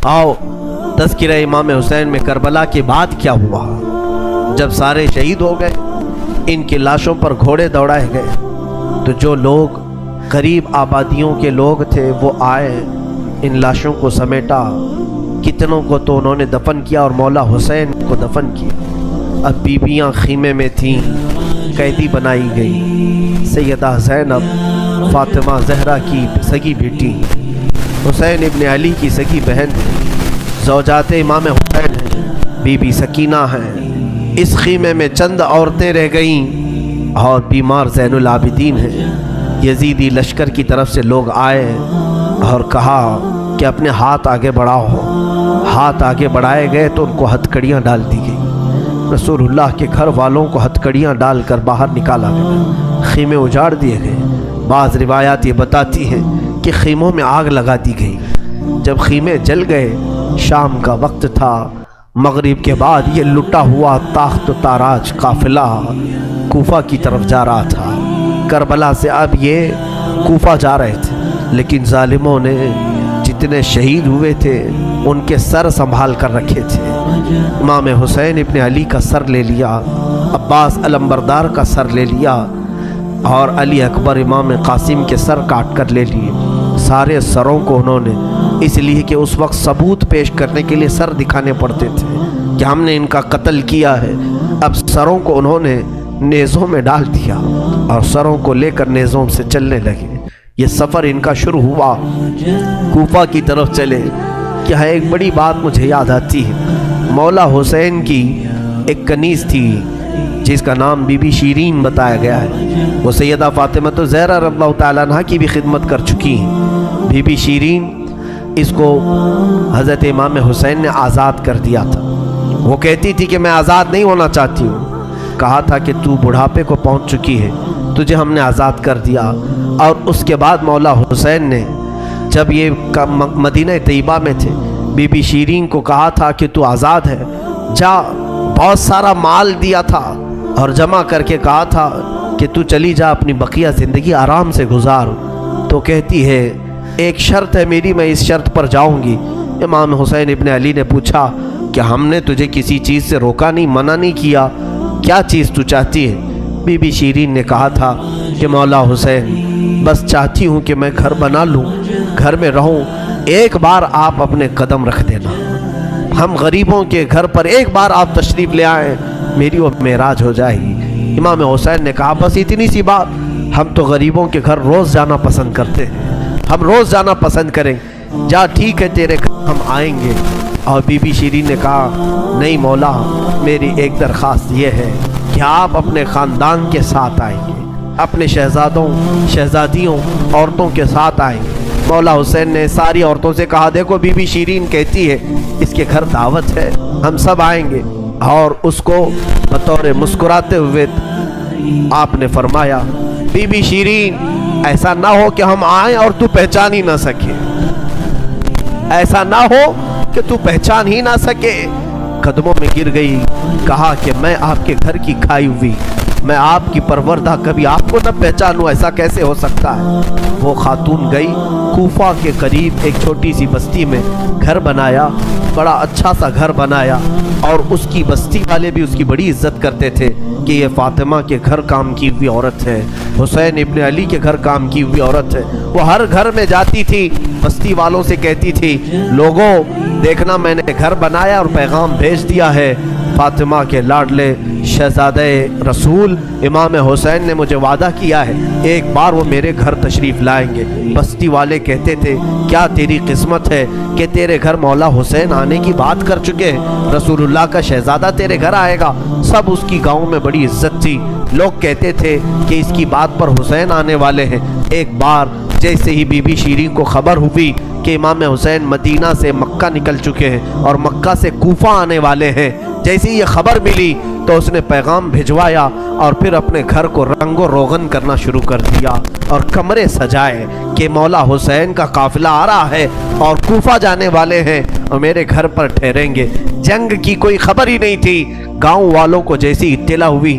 آؤ تذکرہ امام حسین میں کربلا کے بعد کیا ہوا۔ جب سارے شہید ہو گئے، ان کی لاشوں پر گھوڑے دوڑائے گئے، تو جو لوگ قریب آبادیوں کے لوگ تھے وہ آئے، ان لاشوں کو سمیٹا، کتنوں کو تو انہوں نے دفن کیا اور مولا حسین کو دفن کیا۔ اب بیویاں خیمے میں تھیں، قیدی بنائی گئی۔ سیدہ زینب فاطمہ زہرا کی سگی بیٹی، حسین ابن علی کی سگی بہن، زوجات امام حسین ہیں، بی بی سکینہ ہیں۔ اس خیمے میں چند عورتیں رہ گئیں اور بیمار زین العابدین ہیں۔ یزیدی لشکر کی طرف سے لوگ آئے اور کہا کہ اپنے ہاتھ آگے بڑھاؤ۔ ہاتھ آگے بڑھائے گئے تو ان کو ہتھکڑیاں ڈال دی گئی۔ رسول اللہ کے گھر والوں کو ہتھکڑیاں ڈال کر باہر نکالا گیا، خیمے اجاڑ دیے گئے۔ بعض روایات یہ بتاتی ہیں کہ خیموں میں آگ لگا دی گئی۔ جب خیمے جل گئے، شام کا وقت تھا، مغرب کے بعد یہ لٹا ہوا تاخت و تاراج قافلہ کوفہ کی طرف جا رہا تھا۔ کربلا سے اب یہ کوفہ جا رہے تھے، لیکن ظالموں نے جتنے شہید ہوئے تھے ان کے سر سنبھال کر رکھے تھے۔ امام حسین ابن علی کا سر لے لیا، عباس علمبردار کا سر لے لیا، اور علی اکبر امام قاسم کے سر کاٹ کر لے لیے۔ سارے سروں کو انہوں نے، اس لیے کہ اس وقت ثبوت پیش کرنے کے لیے سر دکھانے پڑتے تھے کہ ہم نے ان کا قتل کیا ہے، اب سروں کو انہوں نے نیزوں میں ڈال دیا اور سروں کو لے کر نیزوں سے چلنے لگے۔ یہ سفر ان کا شروع ہوا، کوفہ کی طرف چلے۔ کیا ہے، ایک بڑی بات مجھے یاد آتی ہے۔ مولا حسین کی ایک کنیز تھی جس کا نام بی بی شیرین بتایا گیا ہے۔ وہ سیدہ فاطمہ زہرا رضی اللہ تعالیٰ عنہا کی بھی خدمت کر چکی ہیں۔ بی بی شیرین، اس کو حضرت امام حسین نے آزاد کر دیا تھا۔ وہ کہتی تھی کہ میں آزاد نہیں ہونا چاہتی ہوں۔ کہا تھا کہ تو بڑھاپے کو پہنچ چکی ہے، تجھے ہم نے آزاد کر دیا۔ اور اس کے بعد مولا حسین نے جب یہ مدینہ طیبہ میں تھے، بی بی شیرین کو کہا تھا کہ تو آزاد ہے، جا۔ بہت سارا مال دیا تھا اور جمع کر کے کہا تھا کہ تو چلی جا، اپنی بقیہ زندگی آرام سے گزار۔ تو کہتی ہے ایک شرط ہے میری، میں اس شرط پر جاؤں گی۔ امام حسین ابن علی نے پوچھا کہ ہم نے تجھے کسی چیز سے روکا نہیں، منع نہیں کیا، کیا چیز تو چاہتی ہے؟ بی بی شیرین نے کہا تھا کہ مولا حسین، بس چاہتی ہوں کہ میں گھر بنا لوں، گھر میں رہوں، ایک بار آپ اپنے قدم رکھ دینا، ہم غریبوں کے گھر پر ایک بار آپ تشریف لے آئیں، میری وہ معراج ہو جائے گی۔ امام حسین نے کہا بس اتنی سی بات، ہم تو غریبوں کے گھر روز جانا پسند کرتے ہیں، ہم روز جانا پسند کریں، جا ٹھیک ہے تیرے گھر ہم آئیں گے۔ اور بی بی شیرین نے کہا نہیں مولا، میری ایک درخواست یہ ہے کہ آپ اپنے خاندان کے ساتھ آئیں گے، اپنے شہزادوں شہزادیوں عورتوں کے ساتھ آئیں گے۔ مولا حسین نے ساری عورتوں سے کہا دیکھو بی بی شیرین کہتی ہے اس کے گھر دعوت ہے، ہم سب آئیں گے۔ اور اس کو بطور مسکراتے ہوئے آپ نے فرمایا بی بی شیرین، ایسا نہ ہو کہ ہم آئیں اور تو پہچان ہی نہ سکے، ایسا نہ ہو کہ تو پہچان ہی نہ سکے۔ قدموں میں گر گئی، کہا کہ میں آپ کے گھر کی کھائی ہوئی، میں آپ کی پروردہ، کبھی آپ کو نہ پہچانوں، ایسا کیسے ہو سکتا ہے؟ وہ خاتون گئی، کوفہ کے قریب ایک چھوٹی سی بستی میں گھر بنایا، بڑا اچھا سا گھر بنایا، اور اس کی بستی والے بھی اس کی بڑی عزت کرتے تھے کہ یہ فاطمہ کے گھر کام کی ہوئی عورت ہے، حسین ابن علی کے گھر کام کی ہوئی عورت ہے۔ وہ ہر گھر میں جاتی تھی، بستی والوں سے کہتی تھی لوگوں دیکھنا میں نے گھر بنایا اور پیغام بھیج دیا ہے، فاطمہ کے لاڈلے شہزادے رسول امام حسین نے مجھے وعدہ کیا ہے ایک بار وہ میرے گھر تشریف لائیں گے۔ بستی والے کہتے تھے کیا تیری قسمت ہے کہ تیرے گھر مولا حسین آنے کی بات کر چکے ہیں، رسول اللہ کا شہزادہ تیرے گھر آئے گا۔ سب اس کی گاؤں میں بڑی عزت تھی، لوگ کہتے تھے کہ اس کی بات پر حسین آنے والے ہیں۔ ایک بار جیسے ہی بی بی شیرین کو خبر ہوئی کہ امام حسین مدینہ سے مکہ نکل چکے ہیں اور مکہ سے کوفہ آنے والے ہیں، جیسے ہی یہ خبر ملی تو اس نے پیغام بھجوایا اور پھر اپنے گھر کو رنگ و روغن کرنا شروع کر دیا اور کمرے سجائے کہ مولا حسین کا قافلہ آ رہا ہے اور کوفہ جانے والے ہیں اور میرے گھر پر ٹھہریں گے۔ جنگ کی کوئی خبر ہی نہیں تھی، گاؤں والوں کو جیسی اطلاع ہوئی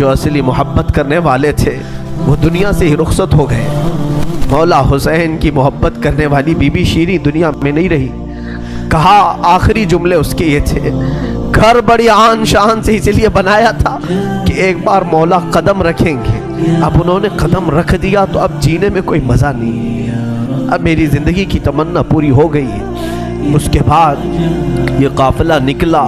جو اصلی محبت کرنے والے تھے وہ دنیا سے ہی رخصت ہو گئے۔ مولا حسین کی محبت کرنے والی بی بی شیریں دنیا میں نہیں رہی۔ کہا آخری جملے اس کے یہ تھے، گھر بڑی آن شان سے اسی لیے بنایا تھا کہ ایک بار مولا قدم رکھیں گے، اب انہوں نے قدم رکھ دیا تو اب جینے میں کوئی مزہ نہیں، اب میری زندگی کی تمنا پوری ہو گئی ہے۔ اس کے بعد یہ قافلہ نکلا